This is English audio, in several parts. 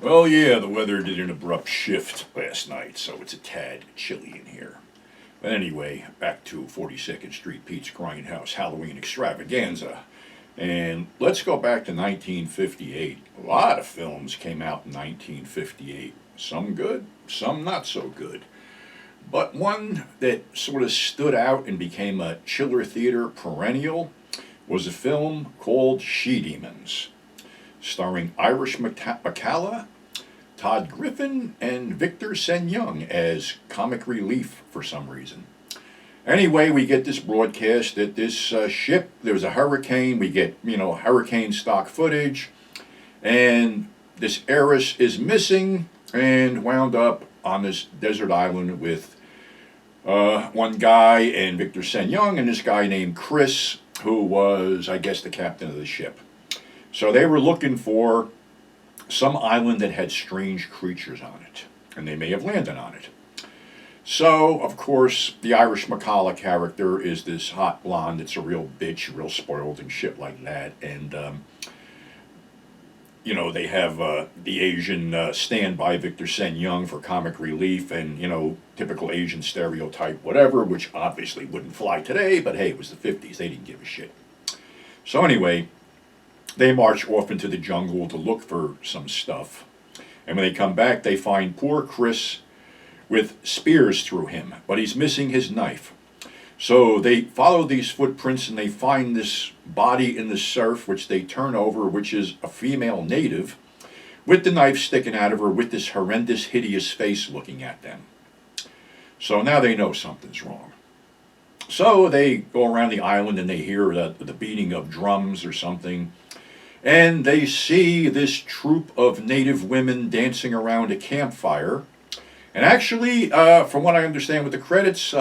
Well, yeah, the weather did an abrupt shift last night, so it's a tad chilly in here. But anyway, back to 42nd Street Pete's Grindhouse Halloween Extravaganza. And let's go back to 1958. A lot of films came out in 1958. Some good, some not so good. But one that sort of stood out and became a chiller theater perennial was a film called She Demons, starring Irish McCalla, Todd Griffin, and Victor Sen Young as comic relief for some reason. Anyway, we get this broadcast that this ship, there was a hurricane. We get, hurricane stock footage. And this heiress is missing and wound up on this desert island with one guy and Victor Sen Young and this guy named Chris, who was, I guess, the captain of the ship. So they were looking for some island that had strange creatures on it, and they may have landed on it. So, of course, the Irish McCalla character is this hot blonde that's a real bitch, real spoiled and shit like that. And, they have the Asian stand by Victor Sen Young for comic relief and, typical Asian stereotype, whatever, which obviously wouldn't fly today, but hey, it was the 50s. They didn't give a shit. So, anyway, they march off into the jungle to look for some stuff. And when they come back, they find poor Chris with spears through him, but he's missing his knife. So they follow these footprints and they find this body in the surf, which they turn over, which is a female native, with the knife sticking out of her, with this horrendous, hideous face looking at them. So now they know something's wrong. So they go around the island and they hear the beating of drums or something. And they see this troupe of native women dancing around a campfire. And actually, from what I understand with the credits,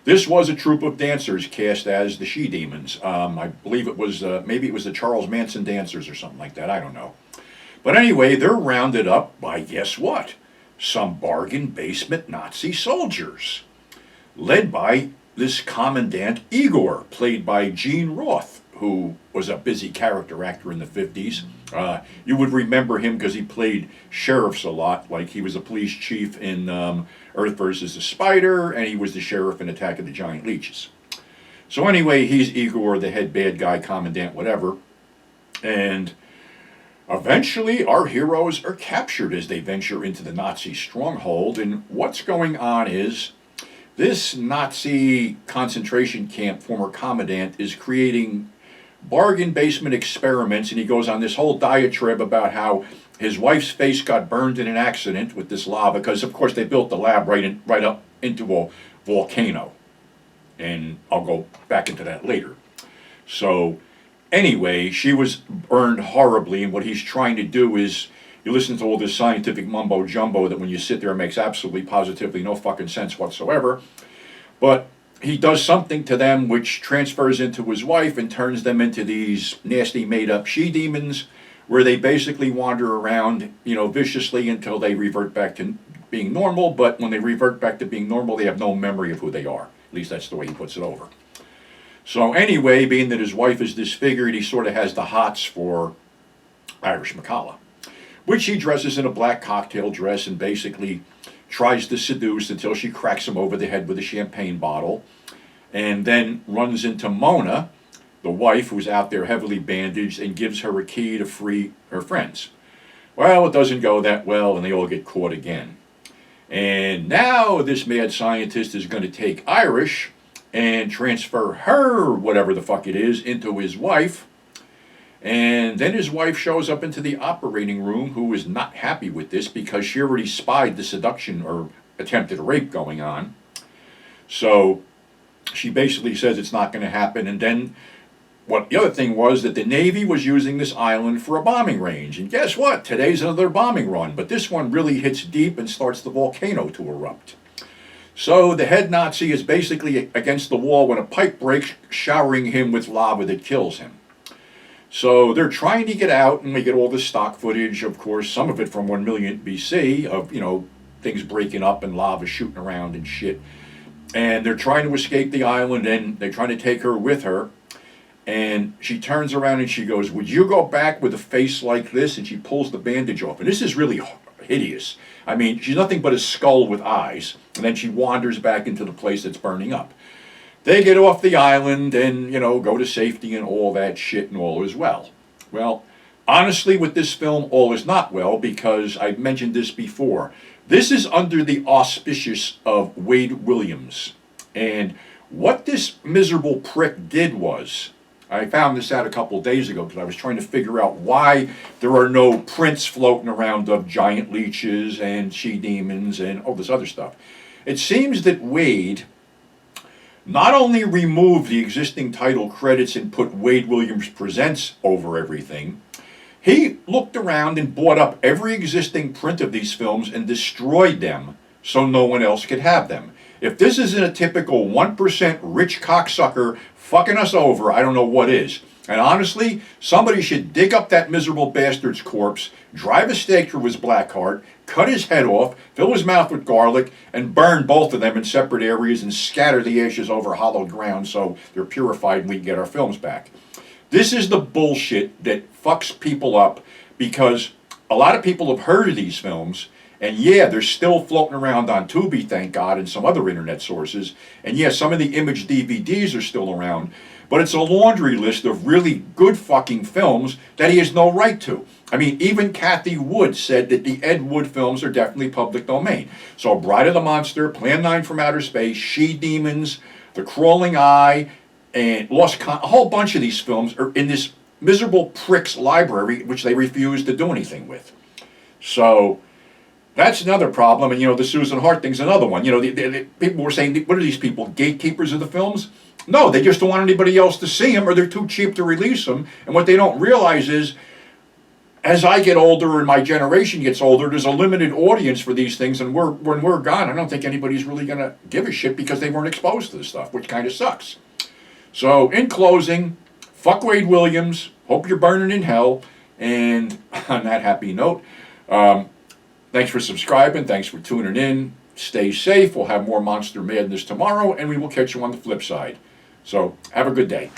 this was a troupe of dancers cast as the She Demons. I believe it was, maybe it was the Charles Manson Dancers or something like that. I don't know. But anyway, they're rounded up by, guess what? Some bargain basement Nazi soldiers, led by this Commandant Igor, played by Gene Roth, who was a busy character actor in the 50s. You would remember him because he played sheriffs a lot, like he was a police chief in Earth versus the Spider, and he was the sheriff in Attack of the Giant Leeches. So anyway, he's Igor, the head bad guy, commandant, whatever. And eventually, our heroes are captured as they venture into the Nazi stronghold. And what's going on is this Nazi concentration camp former commandant is creating bargain basement experiments, and he goes on this whole diatribe about how his wife's face got burned in an accident with this lava, because of course they built the lab right up into a volcano, and I'll go back into that later. So anyway, she was burned horribly, and what he's trying to do is, you listen to all this scientific mumbo jumbo that when you sit there makes absolutely positively no fucking sense whatsoever, but he does something to them which transfers into his wife and turns them into these nasty made-up she-demons, where they basically wander around, viciously until they revert back to being normal. But when they revert back to being normal, they have no memory of who they are. At least that's the way he puts it over. So anyway, being that his wife is disfigured, he sort of has the hots for Irish McCalla, which he dresses in a black cocktail dress and basically tries to seduce until she cracks him over the head with a champagne bottle, and then runs into Mona, the wife, who's out there heavily bandaged, and gives her a key to free her friends. Well, it doesn't go that well, and they all get caught again. And now this mad scientist is going to take Irish and transfer her, whatever the fuck it is, into his wife. And then his wife shows up into the operating room, who is not happy with this because she already spied the seduction or attempted rape going on. So she basically says it's not going to happen. And then the other thing was that the Navy was using this island for a bombing range. And guess what? Today's another bombing run. But this one really hits deep and starts the volcano to erupt. So the head Nazi is basically against the wall when a pipe breaks, showering him with lava that kills him. So they're trying to get out, and we get all this stock footage, of course, some of it from 1 million BC, of, things breaking up and lava shooting around and shit. And they're trying to escape the island, and they're trying to take her with her. And she turns around and she goes, "Would you go back with a face like this?" And she pulls the bandage off. And this is really hideous. I mean, she's nothing but a skull with eyes. And then she wanders back into the place that's burning up. They get off the island and, go to safety and all that shit, and all is well. Well, honestly, with this film, all is not well, because I've mentioned this before. This is under the auspices of Wade Williams. And what this miserable prick did was, I found this out a couple of days ago because I was trying to figure out why there are no prints floating around of giant leeches and she-demons and all this other stuff. It seems that Wade not only removed the existing title credits and put Wade Williams Presents over everything, he looked around and bought up every existing print of these films and destroyed them so no one else could have them. If this isn't a typical 1% rich cocksucker fucking us over, I don't know what is. And honestly, somebody should dig up that miserable bastard's corpse, drive a stake through his black heart, cut his head off, fill his mouth with garlic, and burn both of them in separate areas and scatter the ashes over hollowed ground so they're purified and we can get our films back. This is the bullshit that fucks people up, because a lot of people have heard of these films, and yeah, they're still floating around on Tubi, thank God, and some other internet sources. And yeah, some of the Image DVDs are still around, but it's a laundry list of really good fucking films that he has no right to. I mean, even Kathy Wood said that the Ed Wood films are definitely public domain. So Bride of the Monster, Plan 9 from Outer Space, She-Demons, The Crawling Eye, and a whole bunch of these films are in this miserable prick's library, which they refuse to do anything with. So that's another problem. And, the Susan Hart thing's another one. The people were saying, what are these people, gatekeepers of the films? No, they just don't want anybody else to see them, or they're too cheap to release them. And what they don't realize is, as I get older and my generation gets older, there's a limited audience for these things. And when we're gone, I don't think anybody's really going to give a shit because they weren't exposed to this stuff, which kind of sucks. So, in closing, fuck Wade Williams. Hope you're burning in hell. And on that happy note, thanks for subscribing. Thanks for tuning in. Stay safe. We'll have more Monster Madness tomorrow, and we will catch you on the flip side. So, have a good day.